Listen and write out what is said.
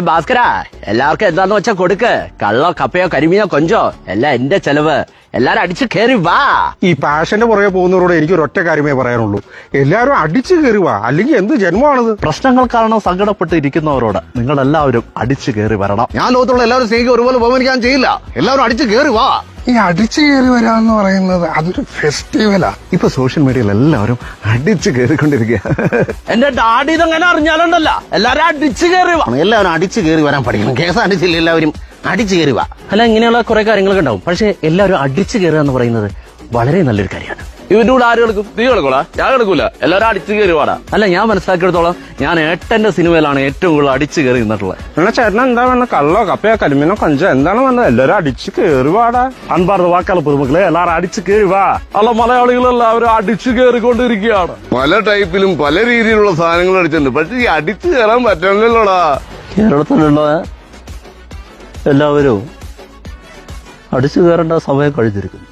ഭാസ്കര, എല്ലാവർക്കും എന്താന്ന് വെച്ചാ കൊടുക്ക്. കള്ളോ കപ്പയോ കരിമീനോ കൊഞ്ചോ എല്ലാം എന്റെ ചെലവ്. എല്ലാരും അടിച്ചു കയറി വാ. ഈ പാഷന്റെ പുറകെ പോകുന്നവരോട് എനിക്ക് ഒരൊറ്റ കാര്യമേ പറയാനുള്ളൂ, എല്ലാവരും അടിച്ചു കയറി വാ, അല്ലെങ്കിൽ എന്ത് ജന്മമാണിത്? പ്രശ്നങ്ങൾ കാരണം സങ്കടപ്പെട്ട് ഇരിക്കുന്നവരോട് നിങ്ങളെല്ലാവരും അടിച്ചു കയറി വരണം. ഞാൻ ലോകത്തുള്ള എല്ലാവരും സ്നേഹിക്കും ഒരുപോലെ ബഹുമാനിക്കാൻ ചെയ്യില്ല. എല്ലാവരും അടിച്ചു കയറി വാ. ഈ അടിച്ചു കയറി വരാന്ന് പറയുന്നത് അതൊരു ഫെസ്റ്റിവലാ. ഇപ്പൊ സോഷ്യൽ മീഡിയയിൽ എല്ലാവരും അടിച്ചു കയറിക്കൊണ്ടിരിക്കുക. എന്റെ ഡാഡി ഇതെങ്ങനെ അറിഞ്ഞാലുണ്ടല്ല, എല്ലാരും അടിച്ചു കയറി വാ. എല്ലാവരും അടിച്ചു കയറി വരാൻ പഠിക്കണം. കേസ് അടിച്ചില്ല, എല്ലാവരും അടിച്ചു കയറി വാ. അല്ല, ഇങ്ങനെയുള്ള കുറെ കാര്യങ്ങളൊക്കെ ഉണ്ടാവും. പക്ഷെ എല്ലാവരും അടിച്ചു കയറുക എന്ന് പറയുന്നത് വളരെ നല്ലൊരു കാര്യമാണ്. ഇവന്റെ കൂടെ ആര് കളിക്കും? നീ കളിക്കോളാ, ഞാൻ കളിക്കൂല. എല്ലാവരും അടിച്ചു കയറി വാടാ. അല്ല, ഞാൻ മനസ്സിലാക്കിയെടുത്തോളം ഞാൻ ഏട്ടന്റെ സിനിമയിലാണ് ഏറ്റവും കൂടുതൽ അടിച്ചു കയറി നിന്നിട്ടുള്ളത്. നിങ്ങളെ ചേട്ടൻ എന്താ വേണ്ട? കള്ളോ കപ്പയോ കരിമീനോ കൊഞ്ചോ എന്താണ് വേണ്ടത്? എല്ലാവരും അടിച്ചു കയറി വാടാ. അൻപാർന്ന വാക്കാല പുതുമക്കളെ, എല്ലാവരും അടിച്ചു കയറി വാ. അല്ല, മലയാളികളെല്ലാവരും അടിച്ചു കയറിക്കൊണ്ടിരിക്കുകയാണ്. പല ടൈപ്പിലും പല രീതിയിലുള്ള സാധനങ്ങൾ അടിച്ചിട്ടുണ്ട്. പക്ഷെ ഈ അടിച്ചു കയറാൻ പറ്റണല്ലോടാ. കേരളത്തിലുള്ള എല്ലാവരും അടിച്ചു കയറേണ്ട സമയം കഴിഞ്ഞിരിക്കുന്നു.